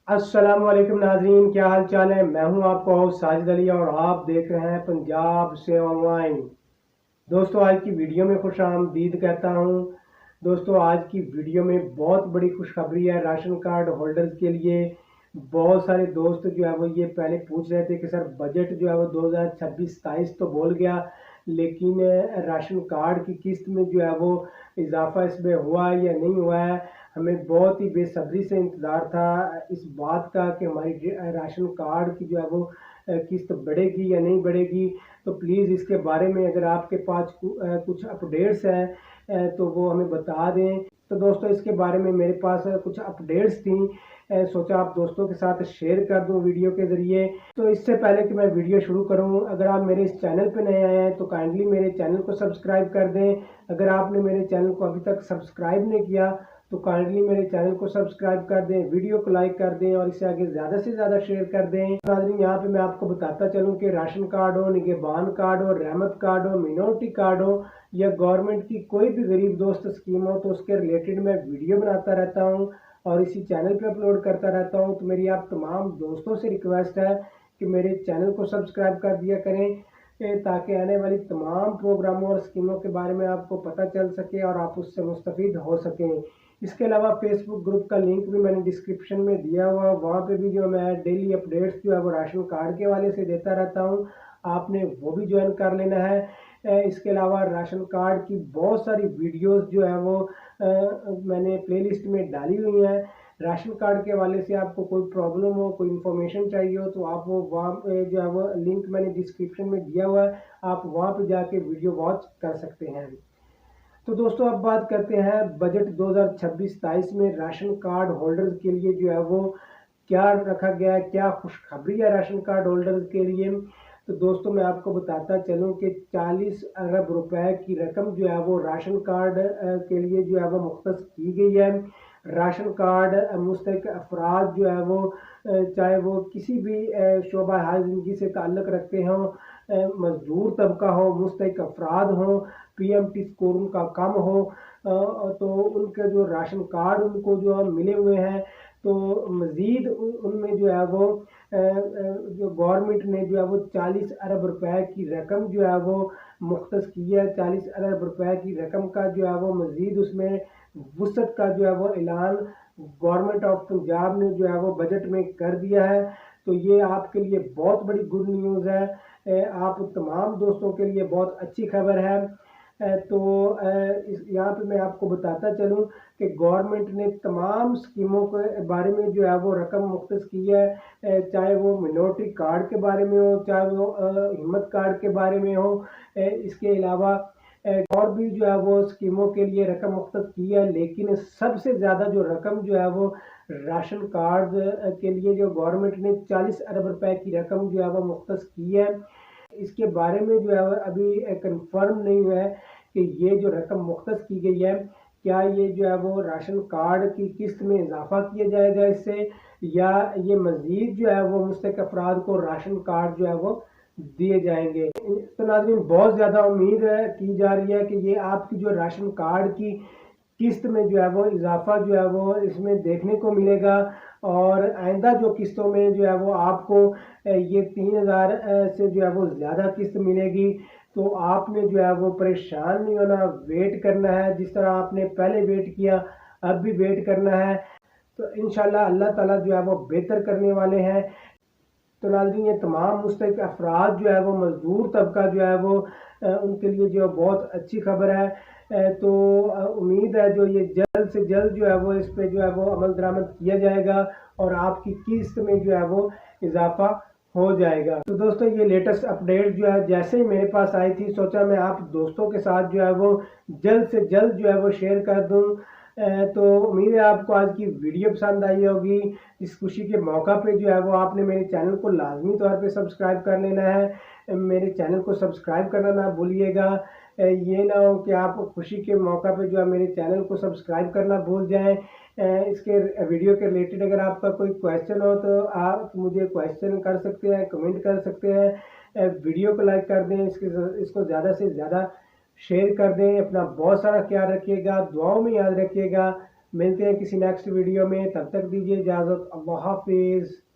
अस्सलाम वालेकुम नाजरीन, क्या हाल चाल है। मैं हूं आपका होस्ट साजिद अली और आप देख रहे हैं पंजाब से ऑनलाइन। दोस्तों, आज की वीडियो में खुश आमदीद कहता हूं। दोस्तों, आज की वीडियो में बहुत बड़ी खुशखबरी है राशन कार्ड होल्डर्स के लिए। बहुत सारे दोस्त जो है वो ये पहले पूछ रहे थे कि सर बजट जो है वो 2026-27 तो बोल गया, लेकिन राशन कार्ड की किस्त में जो है वो इजाफा इसमें हुआ है या नहीं हुआ है। हमें बहुत ही बेसब्री से इंतज़ार था इस बात का कि हमारी राशन कार्ड की जो है वो किस्त बढ़ेगी या नहीं बढ़ेगी। तो प्लीज़ इसके बारे में अगर आपके पास कुछ अपडेट्स हैं तो वो हमें बता दें। तो दोस्तों, इसके बारे में मेरे पास कुछ अपडेट्स थी, सोचा आप दोस्तों के साथ शेयर कर दूं वीडियो के ज़रिए। तो इससे पहले कि मैं वीडियो शुरू करूं, अगर आप मेरे इस चैनल पर नए आए हैं तो काइंडली मेरे चैनल को सब्सक्राइब कर दें। अगर आपने मेरे चैनल को अभी तक सब्सक्राइब नहीं किया तो काइंडली मेरे चैनल को सब्सक्राइब कर दें, वीडियो को लाइक कर दें और इसे आगे ज़्यादा से ज़्यादा शेयर कर दें। नाज़रीन, यहाँ पे मैं आपको बताता चलूँ कि राशन कार्ड हो, निगहबान कार्ड हो, रहमत कार्ड हो, मिनोरिटी कार्ड हो या गवर्नमेंट की कोई भी गरीब दोस्त स्कीम हो, तो उसके रिलेटेड मैं वीडियो बनाता रहता हूँ और इसी चैनल पे अपलोड करता रहता हूँ। तो मेरी आप तमाम दोस्तों से रिक्वेस्ट है कि मेरे चैनल को सब्सक्राइब कर दिया करें ताकि आने वाली तमाम प्रोग्रामों और स्कीमों के बारे में आपको पता चल सके और आप उससे मुस्तफ़ीद हो सकें। इसके अलावा फेसबुक ग्रुप का लिंक भी मैंने डिस्क्रिप्शन में दिया हुआ, वहाँ पे भी जो मैं डेली अपडेट्स जो है वो राशन कार्ड के हवाले से देता रहता हूँ, आपने वो भी ज्वाइन कर लेना है। इसके अलावा राशन कार्ड की बहुत सारी वीडियोस जो है वो मैंने प्लेलिस्ट में डाली हुई हैं। राशन कार्ड के हवाले से आपको कोई प्रॉब्लम हो, कोई इन्फॉर्मेशन चाहिए हो तो आप वो वहाँ पे जो है वो लिंक मैंने डिस्क्रिप्शन में दिया हुआ है, आप वहाँ पे जाके वीडियो वॉच कर सकते हैं। तो दोस्तों, अब बात करते हैं बजट 2026-27 में राशन कार्ड होल्डर्स के लिए जो है वो क्या रखा गया है, क्या खुशखबरी है राशन कार्ड होल्डर्स के लिए। तो दोस्तों, मैं आपको बताता चलूं कि 40 अरब रुपए की रकम जो है वो राशन कार्ड के लिए जो है वो मुख्तस की गई है। राशन कार्ड मुस्तहिक अफराद जो है वो चाहे वो किसी भी शोबा हाल जिंदगी से ताल्लुक़ रखते हों, मजदूर तबका हो, मुस्तहिक अफराद हों, पीएमटी स्कोर उनका कम हो, तो उनके जो राशन कार्ड उनको जो मिले हुए हैं, तो मज़ीद उनमें जो है वो जो गवर्नमेंट ने जो है वो 40 अरब रुपए की रकम जो है वो मुख्तस की है। 40 अरब रुपए की रकम का जो है वो मज़ीद उसमें वुसअत का जो है वो ऐलान गवर्नमेंट ऑफ पंजाब ने जो है वो बजट में कर दिया है। तो ये आपके लिए बहुत बड़ी गुड न्यूज़ है, आप तमाम दोस्तों के लिए बहुत अच्छी खबर है। तो इस यहाँ पे मैं आपको बताता चलूँ कि गवर्नमेंट ने तमाम स्कीमों के बारे में जो है वो रकम मुख्तस की है, चाहे वो मिनोरिटी कार्ड के बारे में हो, चाहे वो हिम्मत कार्ड के बारे में हो। इसके अलावा और भी जो है वो स्कीमों के लिए रकम मुख्तस की है, लेकिन सबसे ज़्यादा जो रकम जो है वो राशन कार्ड के लिए जो गवर्नमेंट ने 40 अरब रुपए की रकम जो है वो मुख्तस की है। इसके बारे में जो है अभी कंफर्म नहीं हुआ है कि ये जो रकम मुख्तस की गई है, क्या ये जो है वो राशन कार्ड की किस्त में इजाफा किया जाएगा इससे, या ये मज़ीद जो है वो मुस्तहिक अफराद को राशन कार्ड जो है वो दिए जाएंगे। तो नाज़रीन, बहुत ज़्यादा उम्मीद है की जा रही है कि ये आपकी जो राशन कार्ड की किस्त में जो है वो इजाफा जो है वो इसमें देखने को मिलेगा और आइंदा जो किस्तों में जो है वो आपको ये 3000 से जो है वो ज़्यादा किस्त मिलेगी। तो आपने जो है वो परेशान नहीं होना, वेट करना है जिस तरह आपने पहले वेट किया, अब भी वेट करना है। तो इंशाल्लाह अल्लाह ताला जो है वो बेहतर करने वाले हैं। तो नाज़रीन, ये तमाम मुस्तहिक अफराद जो है वो मज़दूर तबका जो है वो उनके लिए जो बहुत अच्छी खबर है। तो उम्मीद है जो ये जल्द से जल्द जो है वो इस पे जो है वो अमल दरामद किया जाएगा और आपकी किस्त में जो है वो इजाफा हो जाएगा। तो दोस्तों, ये लेटेस्ट अपडेट जो है जैसे ही मेरे पास आई थी, सोचा मैं आप दोस्तों के साथ जो है वो जल्द से जल्द जो है वो शेयर कर दूं। तो उम्मीद है आपको आज की वीडियो पसंद आई होगी। इस खुशी के मौका पे जो है वो आपने मेरे चैनल को लाजमी तौर पे सब्सक्राइब कर लेना है। मेरे चैनल को सब्सक्राइब करना ना भूलिएगा। ये ना हो कि आप खुशी के मौका पे जो है मेरे चैनल को सब्सक्राइब करना भूल जाएं। इसके वीडियो के रिलेटेड अगर आपका कोई क्वेश्चन हो तो आप मुझे क्वेश्चन कर सकते हैं, कमेंट कर सकते हैं। वीडियो को लाइक कर दें, इसको ज़्यादा से ज़्यादा शेयर कर दें। अपना बहुत सारा ख्याल रखिएगा, दुआओं में याद रखिएगा। ملتے ہیں کسی نیکسٹ ویڈیو میں، تب تک دیجیے اجازت، اللہ حافظ۔